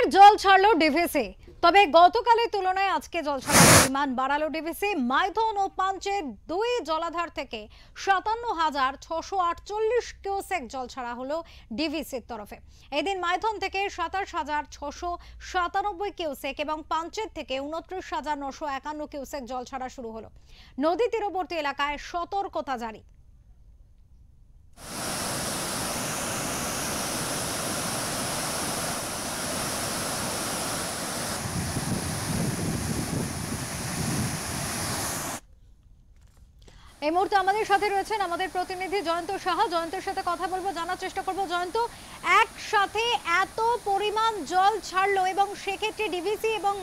ফের জল ছাড়লো ডিভিসি। তবে গতকালের তুলনায় আজকে জল ছাড়ার পরিমাণ বাড়ালো ডিভিসি। মাইথন ও পাঞ্চের দুই জলাধার থেকে 57,648 কিউসেক জল ছাড়া হলো ডিভিসির তরফে। এদিন মাইথন থেকে 27,697 কিউসেক এবং পাঞ্চের থেকে 29,951 কিউসেক জল ছাড়া শুরু হলো। নদী তীরবর্তী এলাকায় সতর্কতা জারি। এই মুহূর্তে আমাদের সাথে রয়েছেন আমাদের প্রতিনিধি জয়ন্ত সাহা। জয়ন্তের সাথে কথা বলবো, জানার চেষ্টা করবো। জয়ন্ত, একসাথে এত পরিমাণ জল ছাড়লো এবং সেক্ষেত্রে ডিভিসি এবং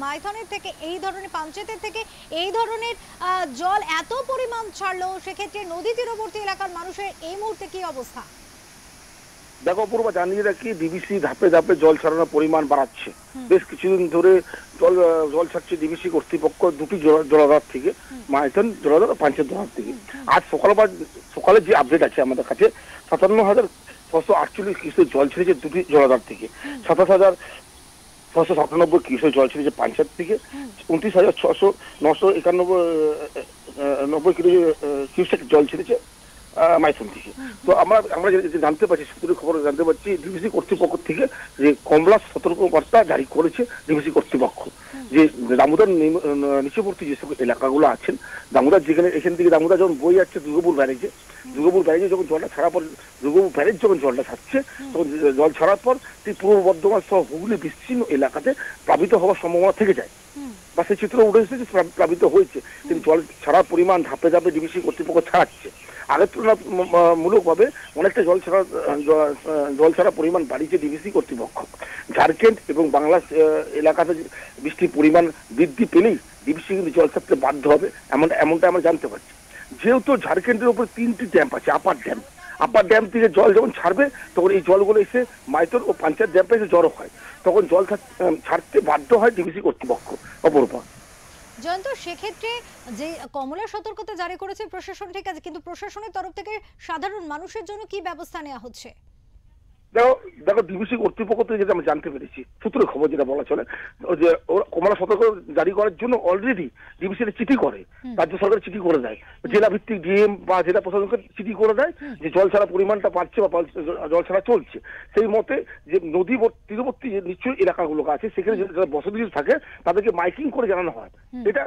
মাইথনের থেকে এই ধরনের পাঞ্চেতের থেকে এই ধরনের জল এত পরিমাণ ছাড়লো, সেক্ষেত্রে নদী তীরবর্তী এলাকার মানুষের এই মুহূর্তে কি অবস্থা? দেখো পূর্বা, জানিয়ে রাখি ডিভিসি ধাপে ধাপে জল ছাড়ানোর পরিমাণ বাড়াচ্ছে। বেশ কিছুদিন ধরে জল ছাড়ছে ডিভিসি কর্তৃপক্ষ দুটি জলাধার থেকে, মাইথন জলাধার ও পাঞ্চেত জলাধার থেকে। আজ সকালে যে আপডেট আছে আমাদের কাছে, 57,648 কিউসেক জল ছেড়েছে দুটি জলাধার থেকে, 27,697 কিউসেক জল ছেড়েছে পাঞ্চেত থেকে, 29,991 কিউসেক জল ছেড়েছে মাইথন থেকে। তো আমরা জানতে পারছি, সূত্রের খবর জানতে পারছি ডিভিসি কর্তৃপক্ষ থেকে যে কমলা সতর্কবার্তা জারি করেছে ডিভিসি কর্তৃপক্ষ, যে দামোদর নিচেবর্তী যে সকল এলাকাগুলো আছেন, দামোদর যেখানে এখান থেকে দামোদর যখন বয়ে যাচ্ছে দুর্গাপুর ব্যারেজে যখন জলটা ছাড়ার পর, দুর্গাপুর ব্যারেজ যখন জলটা ছাড়ছে তখন জল ছাড়ার পর পূর্ব বর্ধমান সহ হুগলি বিস্তীর্ণ এলাকাতে প্লাবিত হওয়ার সম্ভাবনা থেকে যায় বা সেই চিত্র উঠে এসেছে, প্লাবিত হয়েছে। কিন্তু জল ছাড়ার পরিমাণ ধাপে ধাপে ডিভিসি কর্তৃপক্ষ ছাড়াচ্ছে। আগের তুলনামূলকভাবে অনেকটা জল ছাড়া পরিমাণ বাড়িয়েছে ডিভিসি কর্তৃপক্ষ। ঝাড়খণ্ড এবং বাংলা এলাকাতে বৃষ্টির পরিমাণ বৃদ্ধি পেলেই ডিভিসি কিন্তু জল ছাড়তে বাধ্য হবে, এমনটা আমরা জানতে পারছি। যেহেতু ঝাড়খণ্ডের উপরে 3টি ড্যাম আছে, আপার ড্যাম থেকে জল যখন ছাড়বে তখন এই জলগুলো এসে মাইথন ও পাঞ্চেত ড্যামে এসে জড়ো হয়, তখন জল ছাড়তে বাধ্য হয় ডিভিসি কর্তৃপক্ষ। অপরূপা, জয়ন্ত, সেক্ষেত্রে যে কমলা সতর্কতা জারি করেছে প্রশাসন, ঠিক আছে, কিন্তু প্রশাসনের তরফ থেকে সাধারণ মানুষের জন্য কি ব্যবস্থা নেওয়া হচ্ছে? দেখো ডিভিসি কর্তৃপক্ষ থেকে যেটা আমরা জানতে পেরেছি, সূত্রের খবর যেটা বলা চলে, যে ওরা কমলা সতর্ক জারি করার জন্য অলরেডি ডিভিসি চিঠি করে, রাজ্য সরকার চিঠি করে দেয়, জেলা ভিত্তিক ডিএম বা জেলা প্রশাসনকে চিঠি করে দেয় যে জল ছাড়া পরিমাণটা বাড়ছে বা জল ছাড়া চলছে। সেই মতে যে নদী তীরবর্তী যে নিচু এলাকাগুলো আছে সেখানে যারা বসতি থাকে তাদেরকে মাইকিং করে জানানো হয়। এটা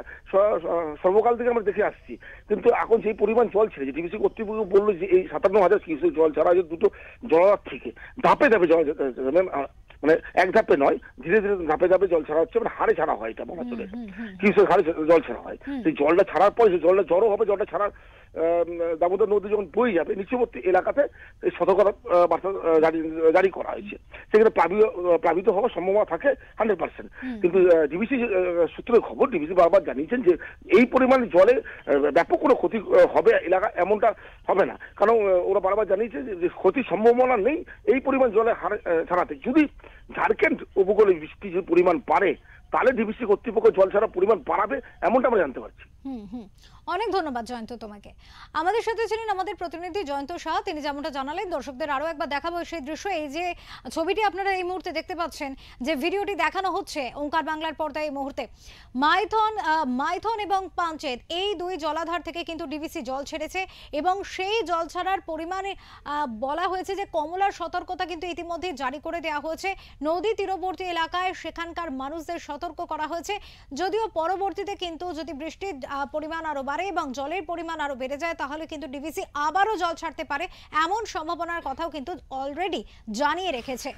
সর্বকাল থেকে আমরা দেখে আসছি। কিন্তু এখন যেই পরিমাণ জল ছেড়েছে, ডিভিসি কর্তৃপক্ষ বললো যে এই 57,000 কিউসেক জল ছাড়া যে দুটো জলাধার থেকে ধাপে ধাপে জল, মানে এক ধাপে নয়, ধীরে ধীরে ধাপে ধাপে জল ছাড়া হচ্ছে, মানে হারে ছাড়া হয়, এটা বলা চলে, কিউসেক হারে জল ছাড়া হয়। সেই জলটা ছাড়ার পর জলটা জড়ো হবে, জলটা ছাড়ার দামোদর নদী যখন বয়ে যাবে নিচেবর্তী এলাকাতে সতর্কতা বার্তা জারি করা হয়েছে। সেখানে প্লাবিত হওয়ার সম্ভাবনা থাকে 100%। কিন্তু ডিভিসি সূত্রের খবর, ডিভিসি বারবার জানিয়েছেন যে এই পরিমাণ জলে ব্যাপক কোনো ক্ষতি হবে এলাকা, এমনটা হবে না। কারণ ওরা বারবার জানিয়েছে যে ক্ষতির সম্ভাবনা নেই এই পরিমাণ জলে ছাড়াতে। যদি ঝাড়খণ্ড উপকূলে বৃষ্টির পরিমাণ বাড়ে তাহলে ডিভিসি কর্তৃপক্ষ জল ছাড়ার পরিমাণ বাড়াবে, এমনটা আমরা জানতে পারছি। অনেক ধন্যবাদ জয়ন্ত তোমাকে। আমাদের সাথে ছিলেন আমাদের প্রতিনিধি জয়ন্ত শাহ। তিনি যেমনটা জানালেন, দর্শকদের আরো একবার দেখাবো সেই দৃশ্য। এই যে ছবিটি আপনারা এই মুহূর্তে দেখতে পাচ্ছেন, যে ভিডিওটি দেখানো হচ্ছে ওঙ্কার বাংলার পর্দায় এই মুহূর্তে, মাইথন এবং পাঞ্চেত এই দুই জলাধার থেকে কিন্তু ডিভিসি জল ছেড়েছে এবং সেই জল ছাড়ার পরিমাণে বলা হয়েছে যে কমলার সতর্কতা কিন্তু ইতিমধ্যে জারি করে দেওয়া হয়েছে। নদী তীরবর্তী এলাকায় সেখানকার মানুষদের সতর্ক করা হয়েছে। যদিও পরবর্তীতে কিন্তু যদি বৃষ্টির পরিমাণ আরো বাড়ে এবং জলের পরিমাণ আরো বেড়ে যায় তাহলে কিন্তু ডিভিসি আবারও জল ছাড়তে পারে, এমন সম্ভাবনার কথাও কিন্তু অলরেডি জানিয়ে রেখেছে।